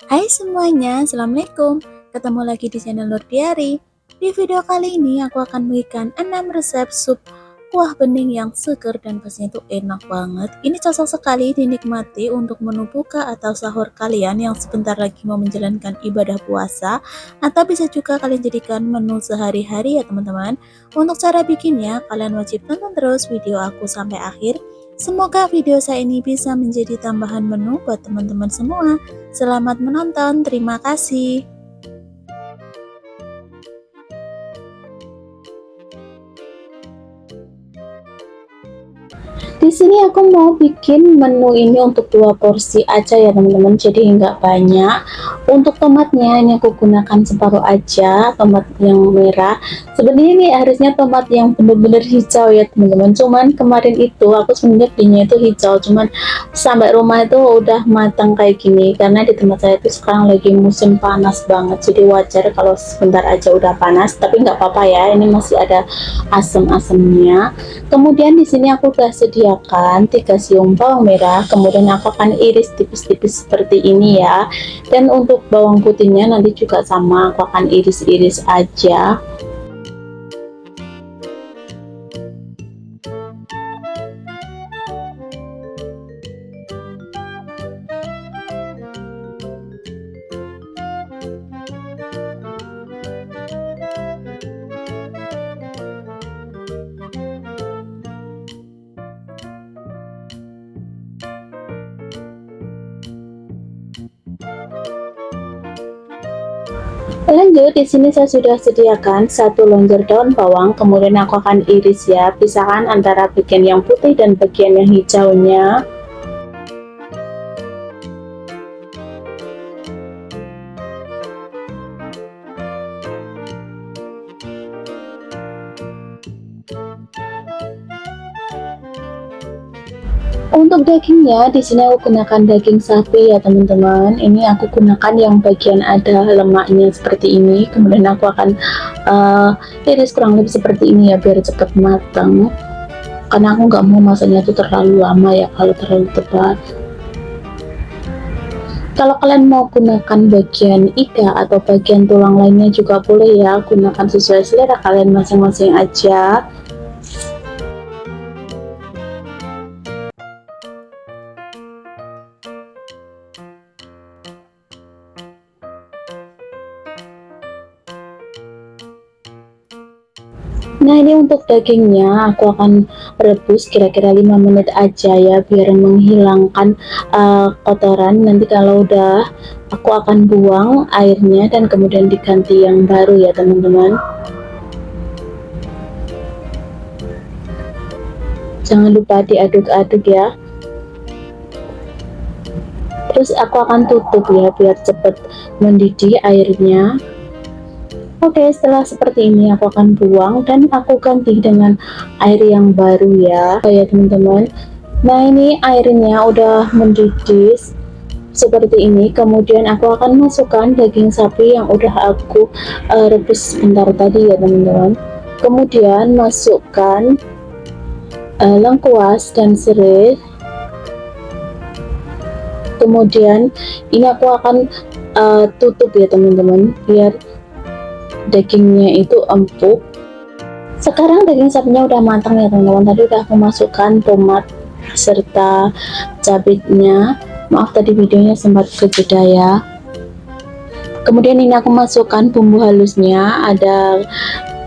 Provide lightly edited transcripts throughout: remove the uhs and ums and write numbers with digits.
Hai semuanya, Assalamualaikum. Ketemu lagi di channel Nur Diari. Di video kali ini aku akan memberikan 6 resep sup kuah bening yang seger dan pastinya itu enak banget. Ini cocok sekali dinikmati untuk menu buka atau sahur kalian yang sebentar lagi mau menjalankan ibadah puasa, atau bisa juga kalian jadikan menu sehari-hari ya teman-teman. Untuk cara bikinnya, kalian wajib tonton terus video aku sampai akhir. Semoga video saya ini bisa menjadi tambahan menu buat teman-teman semua. Selamat menonton, terima kasih. Di sini aku mau bikin menu ini untuk 2 porsi aja ya teman-teman, jadi nggak banyak. Untuk tomatnya ini aku gunakan separuh aja, tomat yang merah. Sebenarnya ini harusnya tomat yang bener-bener hijau ya teman-teman, cuman kemarin itu aku sebenarnya belinya itu hijau, cuman sampai rumah itu udah matang kayak gini, karena di tempat saya itu sekarang lagi musim panas banget, jadi wajar kalau sebentar aja udah panas, tapi nggak apa-apa ya, ini masih ada asam-asamnya. Kemudian di sini aku udah sediakan 3 siung bawang merah, kemudian aku akan iris tipis-tipis seperti ini ya. Dan untuk bawang putihnya nanti juga sama, aku akan iris-iris aja. Lanjut, di sini saya sudah sediakan 1 lonjor daun bawang, kemudian aku akan iris ya, pisahkan antara bagian yang putih dan bagian yang hijaunya. Untuk dagingnya, di sini aku gunakan daging sapi ya teman-teman. Ini aku gunakan yang bagian ada lemaknya seperti ini. Kemudian aku akan iris kurang lebih seperti ini ya, biar cepat matang. Karena aku nggak mau masaknya itu terlalu lama ya, kalau terlalu tebal. Kalau kalian mau gunakan bagian iga atau bagian tulang lainnya juga boleh ya, gunakan sesuai selera kalian masing-masing aja. Nah, ini untuk dagingnya aku akan rebus kira-kira 5 menit aja ya, biar menghilangkan kotoran. Nanti kalau udah, aku akan buang airnya dan kemudian diganti yang baru ya teman-teman. Jangan lupa diaduk-aduk ya. Terus aku akan tutup ya, biar cepat mendidih airnya. Oke, setelah seperti ini aku akan buang dan aku ganti dengan air yang baru ya, teman-teman. Nah, ini airnya udah mendidih seperti ini. Kemudian aku akan masukkan daging sapi yang udah aku rebus sebentar tadi ya teman-teman. Kemudian masukkan lengkuas dan serai. Kemudian ini aku akan tutup ya teman-teman, biar dagingnya itu empuk. Sekarang daging sapinya udah matang ya teman-teman. Tadi udah aku masukkan tomat serta cabenya. Maaf tadi videonya sempat kejeda ya. Kemudian ini aku masukkan bumbu halusnya, ada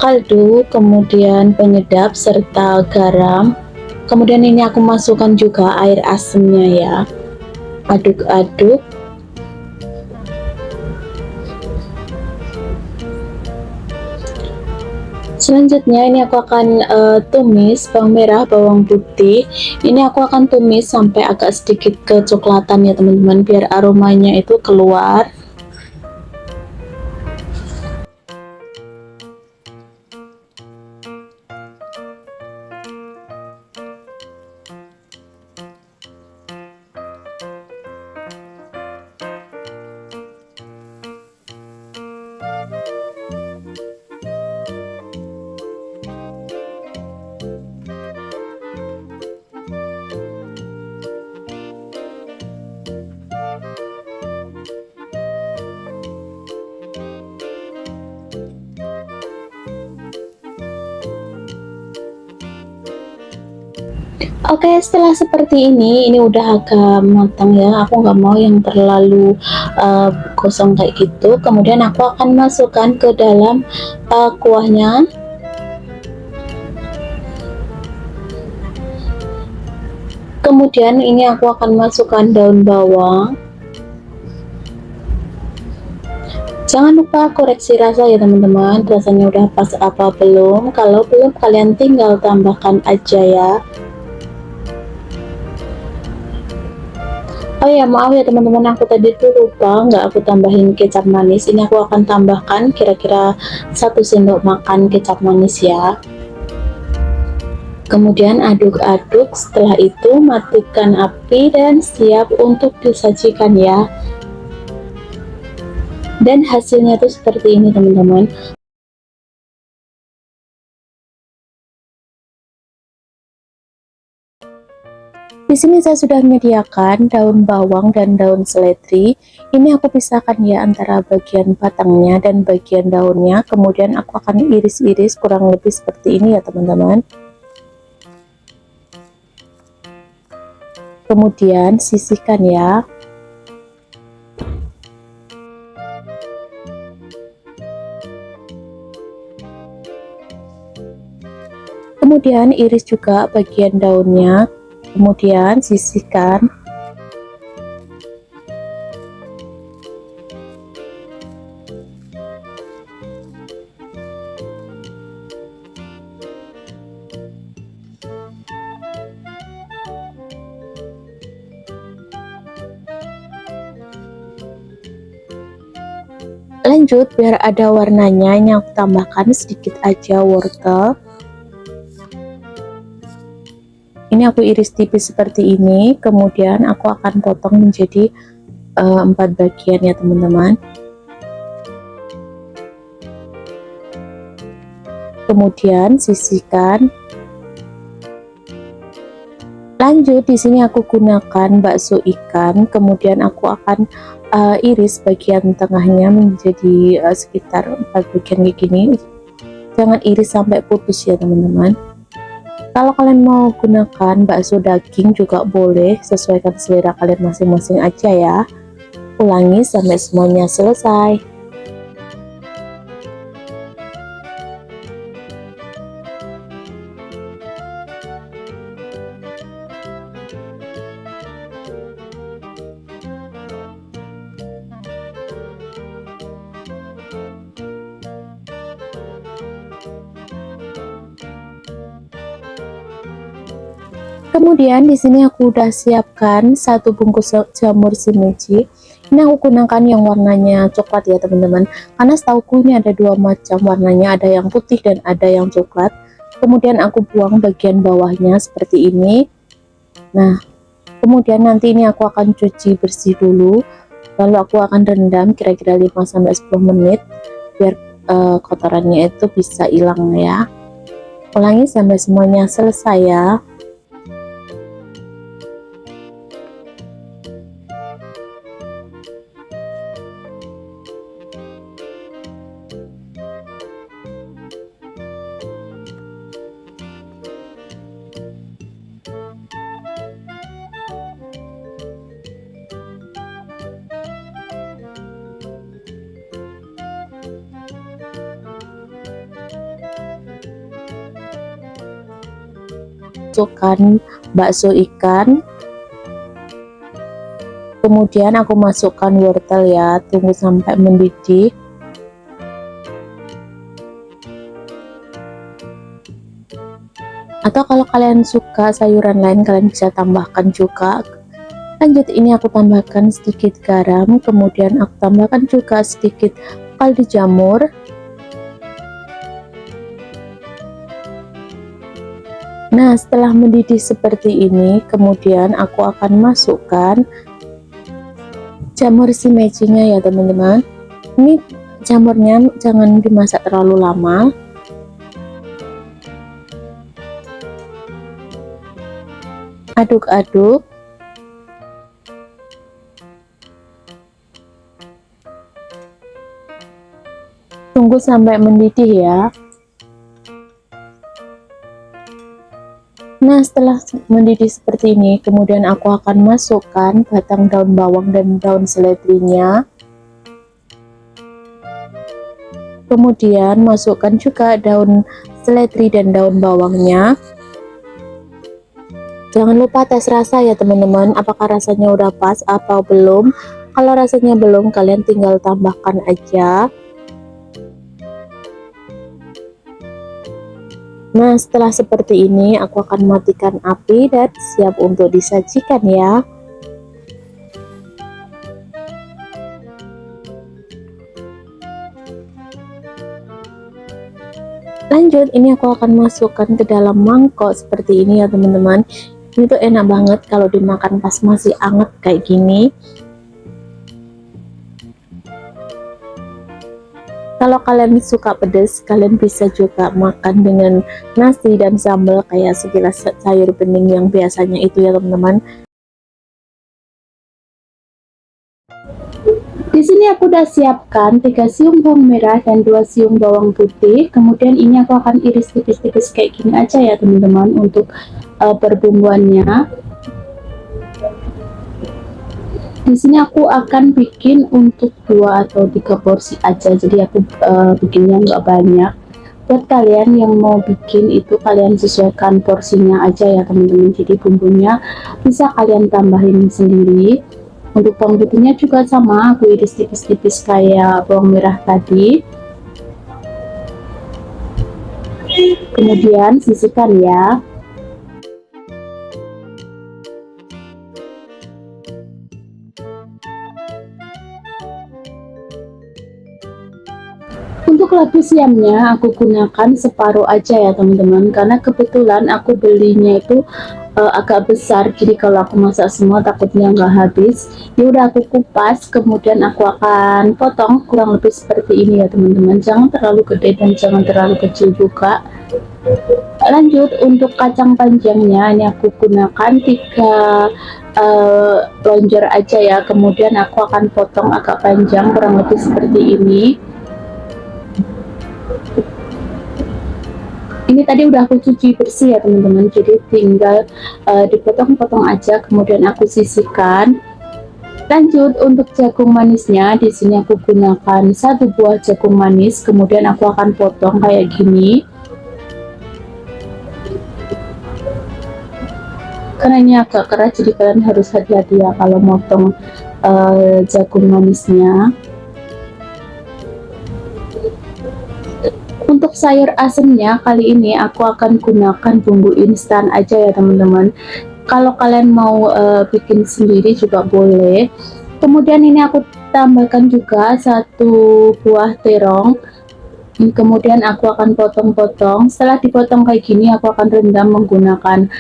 kaldu, kemudian penyedap serta garam. Kemudian ini aku masukkan juga air asamnya ya. Aduk-aduk. Selanjutnya ini aku akan tumis bawang merah, bawang putih. Ini aku akan tumis sampai agak sedikit kecoklatan ya teman-teman, biar aromanya itu keluar. Oke, setelah seperti ini udah agak matang ya, aku nggak mau yang terlalu gosong kayak gitu. Kemudian aku akan masukkan ke dalam kuahnya. Kemudian ini aku akan masukkan daun bawang. Jangan lupa koreksi rasa ya teman-teman, rasanya udah pas apa belum. Kalau belum, kalian tinggal tambahkan aja ya. Oh ya, maaf ya teman-teman, aku tadi tuh lupa nggak aku tambahin kecap manis. Ini aku akan tambahkan kira-kira 1 sendok makan kecap manis ya. Kemudian aduk-aduk, setelah itu matikan api dan siap untuk disajikan ya. Dan hasilnya tuh seperti ini teman-teman. Di sini saya sudah menyediakan daun bawang dan daun seledri. Ini aku pisahkan ya antara bagian batangnya dan bagian daunnya. Kemudian aku akan iris-iris kurang lebih seperti ini ya teman-teman. Kemudian sisihkan ya. Kemudian iris juga bagian daunnya. Kemudian sisihkan. Lanjut, biar ada warnanya, ini aku tambahkan sedikit aja wortel. Ini aku iris tipis seperti ini, kemudian aku akan potong menjadi 4 bagian ya teman-teman. Kemudian sisihkan. Lanjut, di sini aku gunakan bakso ikan, kemudian aku akan iris bagian tengahnya menjadi sekitar 4 bagian kayak gini. Jangan iris sampai putus ya teman-teman. Kalau kalian mau gunakan bakso daging juga boleh, sesuaikan selera kalian masing-masing aja ya. Ulangi sampai semuanya selesai. Kemudian di sini aku udah siapkan 1 bungkus jamur shimeji. Ini aku gunakan yang warnanya coklat ya teman-teman. Karena setauku ini ada 2 macam warnanya, ada yang putih dan ada yang coklat. Kemudian aku buang bagian bawahnya seperti ini. Nah, kemudian nanti ini aku akan cuci bersih dulu. Lalu aku akan rendam kira-kira 5-10 menit biar kotorannya itu bisa hilang ya. Ulangi sampai semuanya selesai ya. Masukkan bakso ikan, kemudian aku masukkan wortel ya, tunggu sampai mendidih. Atau kalau kalian suka sayuran lain, kalian bisa tambahkan juga. Lanjut, ini aku tambahkan sedikit garam, kemudian aku tambahkan juga sedikit kaldu jamur. Nah, setelah mendidih seperti ini, kemudian aku akan masukkan jamur shimeji-nya ya teman-teman. Ini jamurnya jangan dimasak terlalu lama. Aduk-aduk. Tunggu sampai mendidih ya. Nah, setelah mendidih seperti ini, kemudian aku akan masukkan batang daun bawang dan daun seledrinya. Kemudian masukkan juga daun seledri dan daun bawangnya. Jangan lupa tes rasa ya teman-teman, apakah rasanya udah pas atau belum. Kalau rasanya belum, kalian tinggal tambahkan aja. Nah, setelah seperti ini, aku akan matikan api dan siap untuk disajikan ya. Lanjut, ini aku akan masukkan ke dalam mangkok seperti ini ya teman-teman. Ini tuh enak banget kalau dimakan pas masih anget kayak gini. Kalau kalian suka pedas, kalian bisa juga makan dengan nasi dan sambal kayak segelas sayur bening yang biasanya itu ya teman-teman. Di sini aku udah siapkan 3 siung bawang merah dan 2 siung bawang putih. Kemudian ini aku akan iris tipis-tipis kayak gini aja ya teman-teman untuk perbumbuannya. Di sini aku akan bikin untuk 2 atau 3 porsi aja, jadi aku bikinnya nggak banyak. Buat kalian yang mau bikin itu kalian sesuaikan porsinya aja ya teman-teman, jadi bumbunya bisa kalian tambahin sendiri. Untuk bawang putihnya juga sama, aku iris tipis-tipis kayak bawang merah tadi. Kemudian sisihkan ya. Untuk lapis siamnya aku gunakan separuh aja ya teman-teman, karena kebetulan aku belinya itu agak besar, jadi kalau aku masak semua takutnya nggak habis. Ya udah aku kupas, kemudian aku akan potong kurang lebih seperti ini ya teman-teman, jangan terlalu gede dan jangan terlalu kecil juga. Lanjut, untuk kacang panjangnya ini aku gunakan 3 lonjor aja ya, kemudian aku akan potong agak panjang kurang lebih seperti ini. Ini tadi udah aku cuci bersih ya teman-teman, jadi tinggal dipotong-potong aja, kemudian aku sisihkan. Lanjut, untuk jagung manisnya di sini aku gunakan 1 buah jagung manis, kemudian aku akan potong kayak gini. Karena ini agak keras, jadi kalian harus hati-hati ya kalau motong jagung manisnya. Untuk sayur asemnya kali ini aku akan gunakan bumbu instan aja ya teman-teman. Kalau kalian mau bikin sendiri juga boleh. Kemudian ini aku tambahkan juga 1 buah terong. Kemudian aku akan potong-potong. Setelah dipotong kayak gini, aku akan rendam menggunakan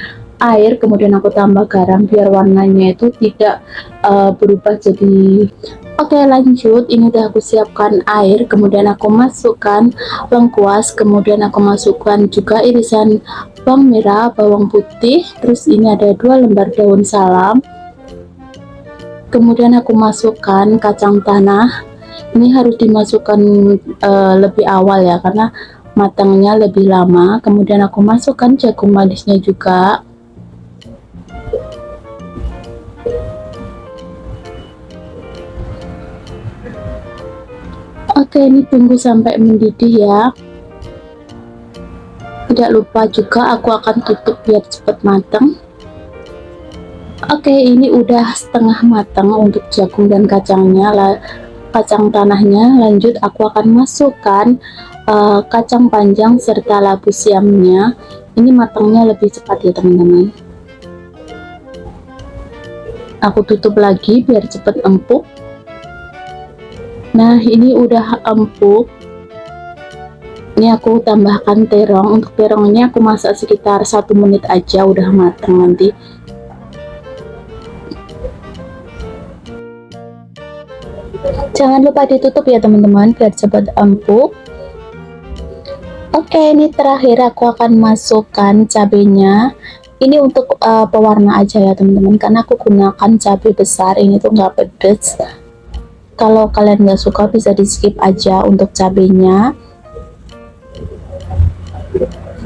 air. Kemudian aku tambah garam biar warnanya itu tidak berubah jadi. Oke, lanjut, ini udah aku siapkan air, kemudian aku masukkan lengkuas, kemudian aku masukkan juga irisan bawang merah, bawang putih, terus ini ada 2 lembar daun salam. Kemudian aku masukkan kacang tanah. Ini harus dimasukkan lebih awal ya, karena matangnya lebih lama. Kemudian aku masukkan jagung manisnya juga. Oke, ini tunggu sampai mendidih ya. Tidak lupa juga aku akan tutup biar cepat matang. Oke, ini udah setengah matang untuk jagung dan kacangnya, kacang tanahnya. Lanjut, aku akan masukkan kacang panjang serta labu siamnya. Ini matangnya lebih cepat ya teman-teman. Aku tutup lagi biar cepat empuk. Nah, ini udah empuk. Ini aku tambahkan terong. Untuk terongnya aku masak sekitar 1 menit aja, udah matang nanti. Jangan lupa ditutup ya teman-teman biar cepat empuk. Oke, ini terakhir aku akan masukkan cabenya. Ini untuk pewarna aja ya teman-teman, karena aku gunakan cabai besar, ini tuh nggak pedes. Kalau kalian nggak suka bisa di skip aja untuk cabenya.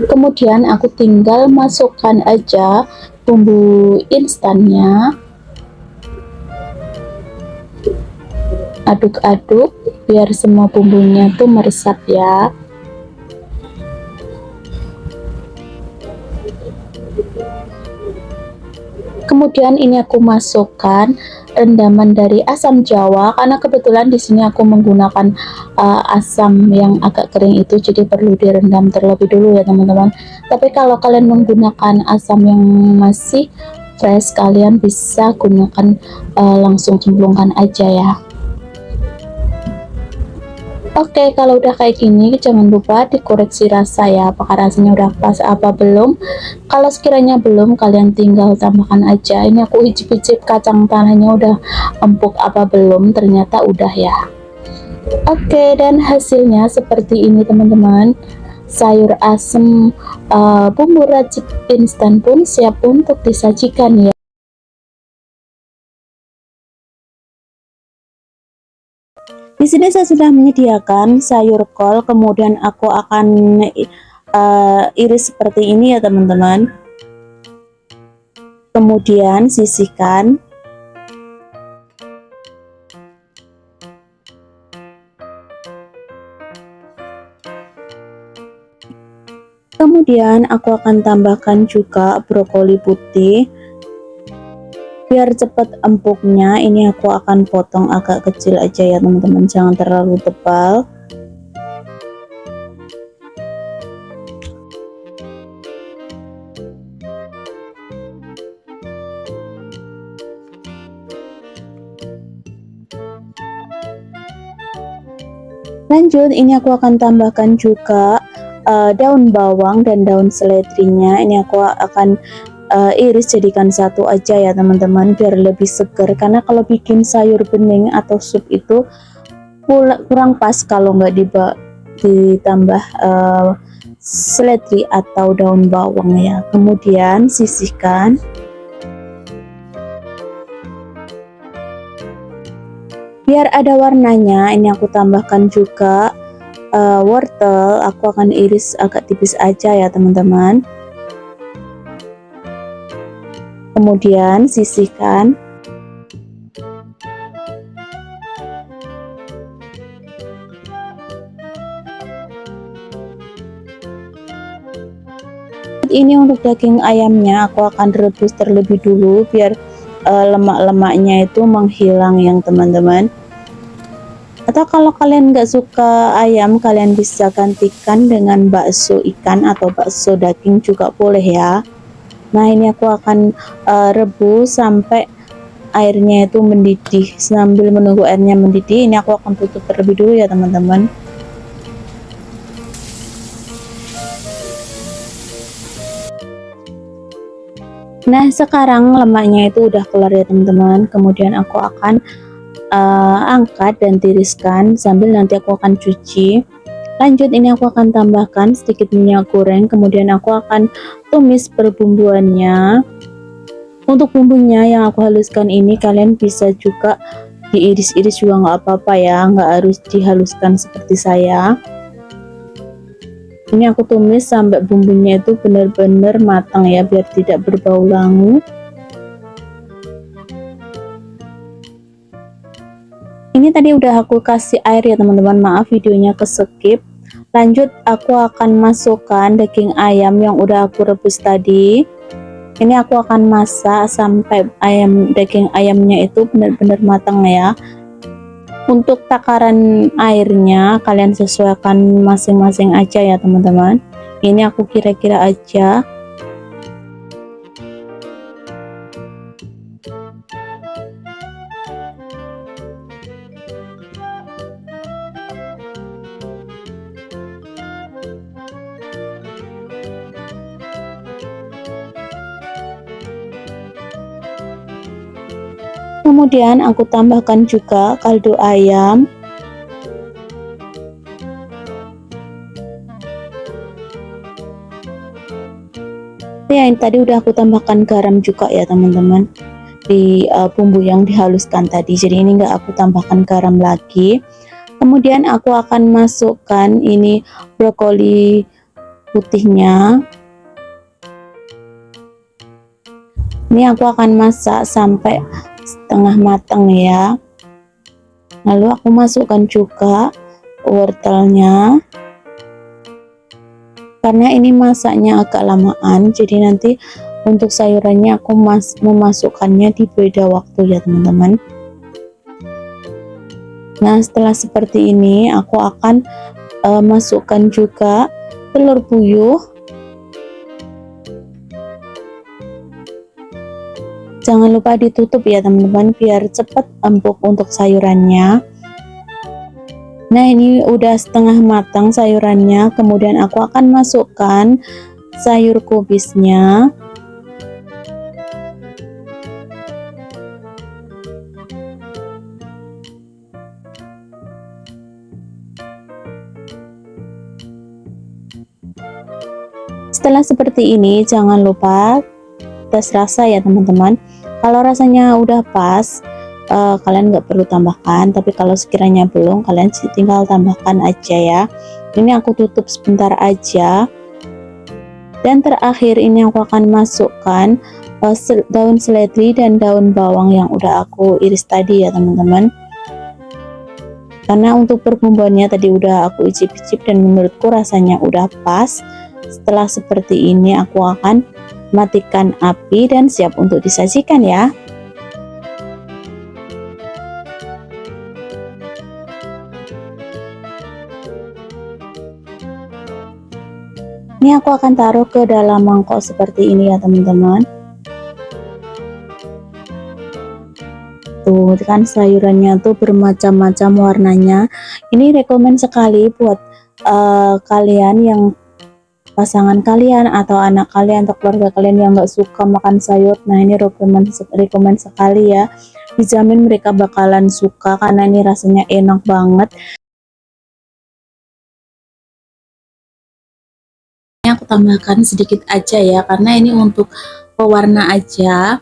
Kemudian aku tinggal masukkan aja bumbu instannya, aduk-aduk biar semua bumbunya tuh meresap ya. Kemudian ini aku masukkan rendaman dari asam jawa, karena kebetulan di sini aku menggunakan asam yang agak kering itu, jadi perlu direndam terlebih dulu ya teman-teman. Tapi kalau kalian menggunakan asam yang masih fresh, kalian bisa gunakan langsung cemplungkan aja ya. Oke, kalau udah kayak gini jangan lupa dikoreksi rasa ya, apakah rasanya udah pas apa belum. Kalau sekiranya belum, kalian tinggal tambahkan aja. Ini aku icip-icip kacang tanahnya udah empuk apa belum, ternyata udah ya. Oke, dan hasilnya seperti ini teman-teman. Sayur asem bumbu racik instan pun siap untuk disajikan ya. Di sini saya sudah menyediakan sayur kol, kemudian aku akan iris seperti ini ya teman-teman. Kemudian sisihkan. Kemudian aku akan tambahkan juga brokoli putih. Biar cepat empuknya, ini aku akan potong agak kecil aja ya teman-teman, jangan terlalu tebal. Lanjut, ini aku akan tambahkan juga daun bawang dan daun seledrinya. Ini aku akan iris jadikan satu aja ya teman-teman, biar lebih segar, karena kalau bikin sayur bening atau sup itu kurang pas kalau nggak ditambah seledri atau daun bawang ya. Kemudian sisihkan. Biar ada warnanya, ini aku tambahkan juga wortel. Aku akan iris agak tipis aja ya teman-teman. Kemudian sisihkan. Ini untuk daging ayamnya aku akan rebus terlebih dulu biar lemak-lemaknya itu menghilang yang teman-teman. Atau kalau kalian nggak suka ayam, kalian bisa gantikan dengan bakso ikan atau bakso daging juga boleh ya. Nah, ini aku akan rebus sampai airnya itu mendidih. Sambil menunggu airnya mendidih, ini aku akan tutup terlebih dulu ya teman-teman. Nah, sekarang lemaknya itu udah keluar ya teman-teman. Kemudian aku akan angkat dan tiriskan sambil nanti aku akan cuci. Lanjut, ini aku akan tambahkan sedikit minyak goreng, kemudian aku akan tumis perbumbuannya. Untuk bumbunya yang aku haluskan ini kalian bisa juga diiris-iris juga nggak apa-apa ya, nggak harus dihaluskan seperti saya. Ini aku tumis sampai bumbunya itu benar-benar matang ya, biar tidak berbau langu. Ini tadi udah aku kasih air ya teman-teman, maaf videonya ke skip. Lanjut, aku akan masukkan daging ayam yang udah aku rebus tadi. Ini aku akan masak sampai daging ayamnya itu benar-benar matang ya. Untuk takaran airnya kalian sesuaikan masing-masing aja ya teman-teman. Ini aku kira-kira aja. Kemudian aku tambahkan juga kaldu ayam. Ya, yang tadi udah aku tambahkan garam juga ya teman-teman, di bumbu yang dihaluskan tadi. Jadi ini enggak aku tambahkan garam lagi. Kemudian aku akan masukkan ini brokoli putihnya. Ini aku akan masak sampai setengah matang ya. Lalu aku masukkan juga wortelnya. Karena ini masaknya agak lamaan, jadi nanti untuk sayurannya aku memasukkannya di beda waktu ya teman-teman. Nah, setelah seperti ini aku akan masukkan juga telur puyuh. Jangan lupa ditutup ya teman-teman, biar cepat empuk untuk sayurannya. Nah, ini udah setengah matang sayurannya. Kemudian aku akan masukkan sayur kubisnya. Setelah seperti ini, jangan lupa tes rasa ya teman-teman. Kalau rasanya udah pas, kalian nggak perlu tambahkan, tapi kalau sekiranya belum, kalian tinggal tambahkan aja ya. Ini aku tutup sebentar aja. Dan terakhir ini aku akan masukkan daun seledri dan daun bawang yang udah aku iris tadi ya teman-teman. Karena untuk perbumbuannya tadi udah aku icip-icip dan menurutku rasanya udah pas. Setelah seperti ini aku akan matikan api dan siap untuk disajikan ya. Ini aku akan taruh ke dalam mangkok seperti ini ya teman-teman. Tuh kan sayurannya tuh bermacam-macam warnanya. Ini rekomen sekali buat kalian yang pasangan kalian atau anak kalian atau keluarga kalian yang nggak suka makan sayur. Nah, ini rekomen sekali ya. Dijamin mereka bakalan suka karena ini rasanya enak banget. Ini aku tambahkan sedikit aja ya, karena ini untuk pewarna aja.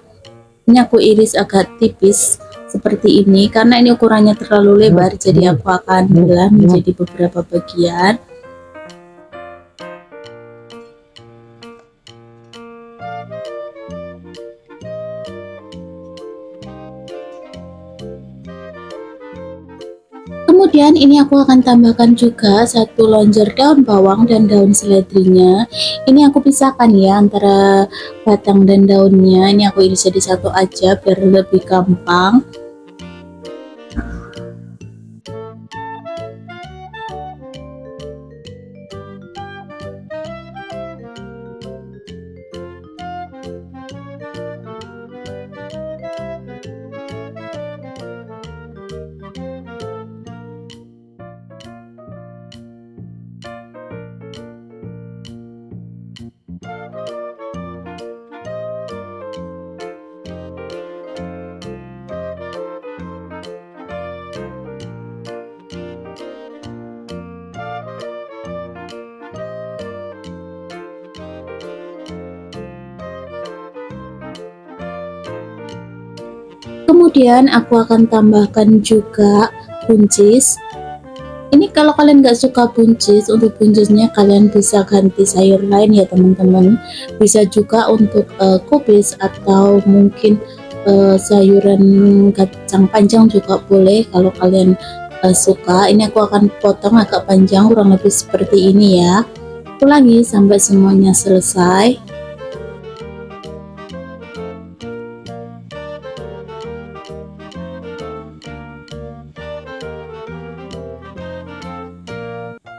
Ini aku iris agak tipis seperti ini, karena ini ukurannya terlalu lebar, jadi aku akan belah menjadi beberapa bagian. Kemudian ini aku akan tambahkan juga 1 lonjor daun bawang dan daun seledrinya. Ini aku pisahkan ya antara batang dan daunnya. Ini aku iris jadi satu aja biar lebih gampang. Kemudian aku akan tambahkan juga buncis. Ini kalau kalian nggak suka buncis, untuk buncisnya kalian bisa ganti sayur lain ya teman-teman. Bisa juga untuk kubis atau mungkin sayuran kacang panjang juga boleh kalau kalian suka. Ini aku akan potong agak panjang, kurang lebih seperti ini ya. Ulangi sampai semuanya selesai.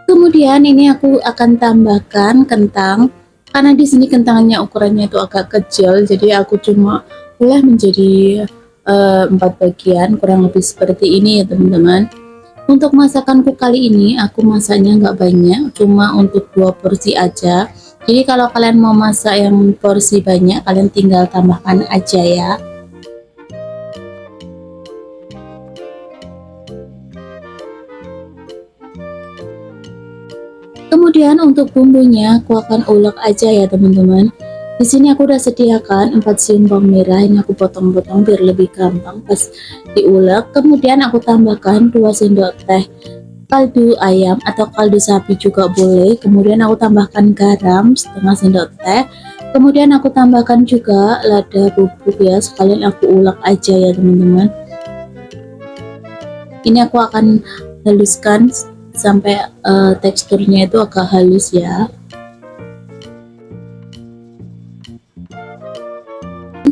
Kemudian ini aku akan tambahkan kentang, karena di sini kentangnya ukurannya itu agak kecil, jadi aku cuma belah menjadi 4 bagian, kurang lebih seperti ini ya teman-teman. Untuk masakanku kali ini aku masaknya nggak banyak, cuma untuk 2 porsi aja. Jadi kalau kalian mau masak yang porsi banyak, kalian tinggal tambahkan aja ya. Kemudian untuk bumbunya aku akan ulek aja ya teman-teman. Di sini aku udah sediakan 4 siung bawang merah, ini aku potong-potong biar lebih gampang pas diulek. Kemudian aku tambahkan 2 sendok teh kaldu ayam atau kaldu sapi juga boleh. Kemudian aku tambahkan garam setengah sendok teh. Kemudian aku tambahkan juga lada bubuk ya, sekalian aku ulek aja ya teman-teman. Ini aku akan haluskan sampai teksturnya itu agak halus ya.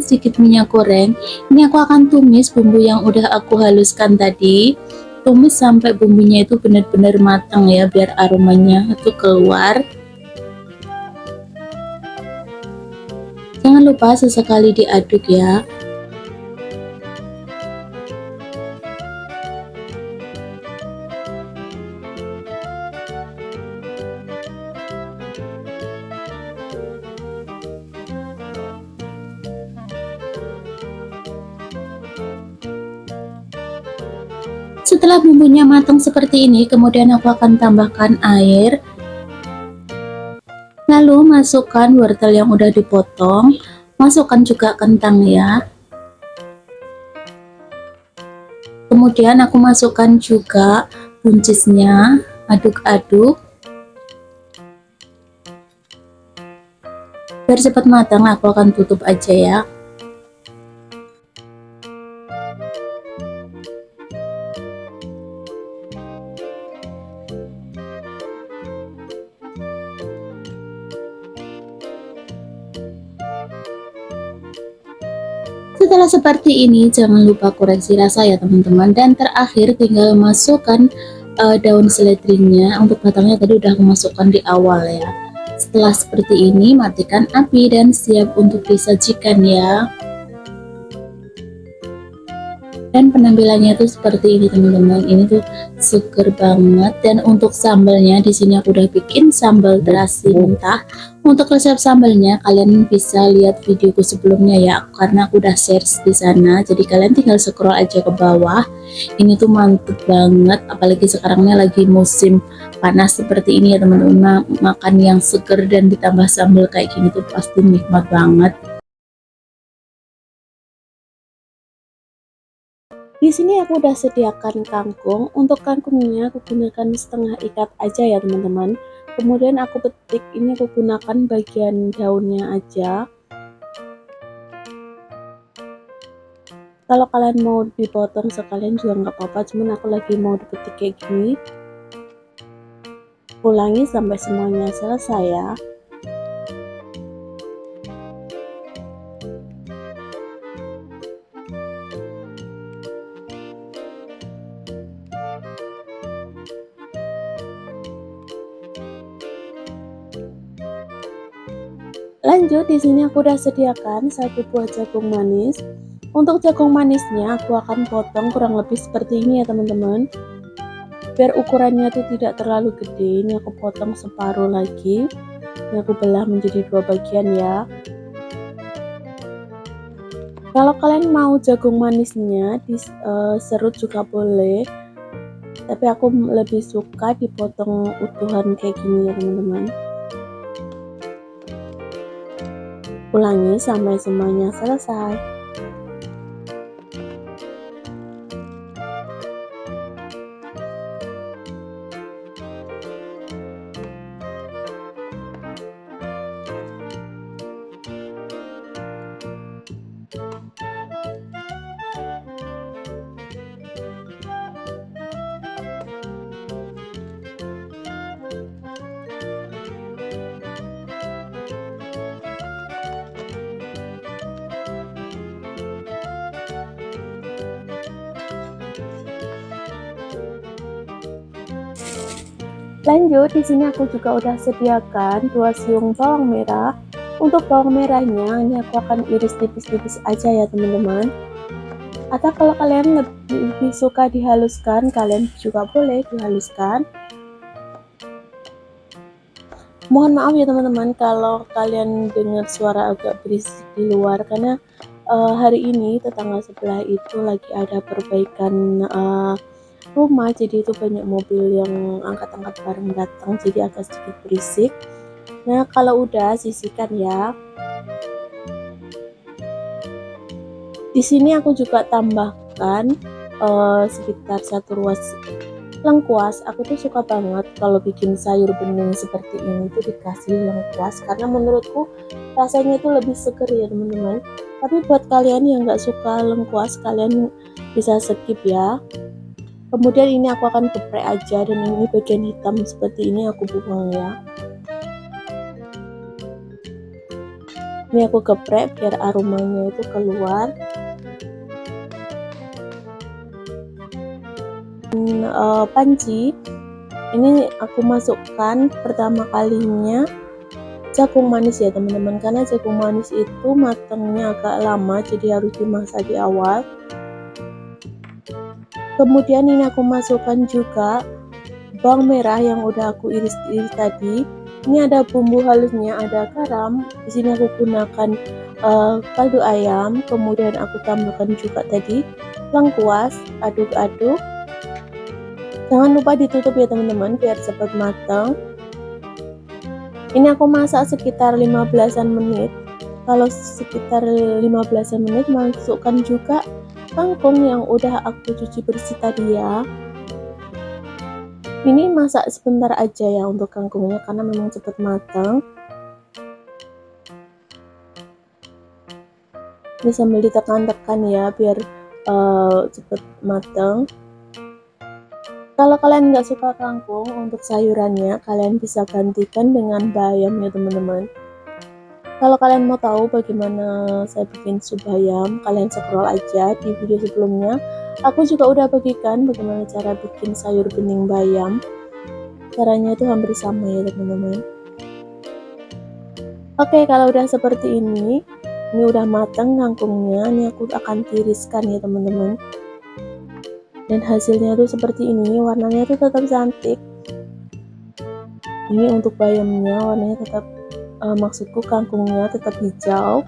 Sedikit minyak goreng. Ini aku akan tumis bumbu yang udah aku haluskan tadi. Tumis sampai bumbunya itu benar-benar matang ya, biar aromanya itu keluar. Jangan lupa sesekali diaduk ya. Setelah bumbunya matang seperti ini, kemudian aku akan tambahkan air. Lalu masukkan wortel yang udah dipotong, masukkan juga kentang ya. Kemudian aku masukkan juga buncisnya, aduk-aduk. Biar cepat matang, aku akan tutup aja ya. Setelah seperti ini, jangan lupa koreksi rasa ya teman-teman. Dan terakhir tinggal masukkan daun seledrinya. Untuk batangnya tadi udah aku masukkan di awal ya. Setelah seperti ini, matikan api dan siap untuk disajikan ya. Dan penampilannya tuh seperti ini teman-teman. Ini tuh seger banget. Dan untuk sambalnya di sini aku udah bikin sambal terasi mentah. Untuk resep sambalnya kalian bisa lihat videoku sebelumnya ya, karena aku udah share di sana. Jadi kalian tinggal scroll aja ke bawah. Ini tuh mantep banget, apalagi sekarangnya lagi musim panas seperti ini ya teman-teman. Makan yang seger dan ditambah sambal kayak gini tuh pasti nikmat banget. Di sini aku udah sediakan kangkung. Untuk kangkungnya aku gunakan setengah ikat aja ya teman-teman. Kemudian aku petik, ini aku gunakan bagian daunnya aja. Kalau kalian mau dipotong sekalian juga nggak apa-apa, cuman aku lagi mau dipetik kayak gini. Ulangi sampai semuanya selesai ya. Lanjut, di sini aku udah sediakan satu buah jagung manis. Untuk jagung manisnya aku akan potong kurang lebih seperti ini ya teman-teman. Biar ukurannya itu tidak terlalu gede, ini aku potong separuh lagi. Ini aku belah menjadi dua bagian ya. Kalau kalian mau jagung manisnya diserut juga boleh, tapi aku lebih suka dipotong utuhan kayak gini ya teman-teman. Ulangi sampai semuanya selesai. Lanjut, di sini aku juga udah sediakan 2 siung bawang merah. Untuk bawang merahnya ini aku akan iris tipis-tipis aja ya teman-teman. Atau kalau kalian lebih suka dihaluskan, kalian juga boleh dihaluskan. Mohon maaf ya teman-teman kalau kalian dengar suara agak berisik di luar, karena hari ini tetangga sebelah itu lagi ada perbaikan rumah, jadi itu banyak mobil yang angkat-angkat barang datang, jadi agak sedikit berisik. Nah kalau udah sisihkan ya. Di sini aku juga tambahkan sekitar 1 ruas Lengkuas, aku tuh suka banget kalau bikin sayur bening seperti ini tuh dikasih lengkuas, karena menurutku rasanya itu lebih seger ya teman-teman. Tapi buat kalian yang nggak suka lengkuas, kalian bisa skip ya. Kemudian ini aku akan geprek aja, dan ini bagian hitam seperti ini aku buang ya. Ini aku geprek biar aromanya itu keluar. Panci ini aku masukkan pertama kalinya jagung manis ya teman-teman, karena jagung manis itu matangnya agak lama, jadi harus dimasak di awal. Kemudian ini aku masukkan juga bawang merah yang udah aku iris-iris tadi. Ini ada bumbu halusnya, ada garam. Di sini aku gunakan kaldu ayam. Kemudian aku tambahkan juga tadi lengkuas, aduk-aduk. Jangan lupa ditutup ya teman-teman biar cepat matang. Ini aku masak sekitar 15-an menit. Kalau sekitar 15-an menit, masukkan juga kangkung yang udah aku cuci bersih tadi ya. Ini masak sebentar aja ya untuk kangkungnya, karena memang cepat matang. Ini sambil ditekan-tekan ya biar cepat matang. Kalau kalian nggak suka kangkung untuk sayurannya, kalian bisa gantikan dengan bayam ya teman-teman. Kalau kalian mau tahu bagaimana saya bikin sup bayam, kalian scroll aja di video sebelumnya. Aku juga udah bagikan bagaimana cara bikin sayur bening bayam. Caranya itu hampir sama ya teman-teman. Oke, kalau udah seperti ini udah matang kangkungnya. Ini aku akan tiriskan ya teman-teman. Dan hasilnya tuh seperti ini, warnanya tuh tetap cantik. Ini untuk bayamnya warnanya tetap, maksudku kangkungnya tetap hijau.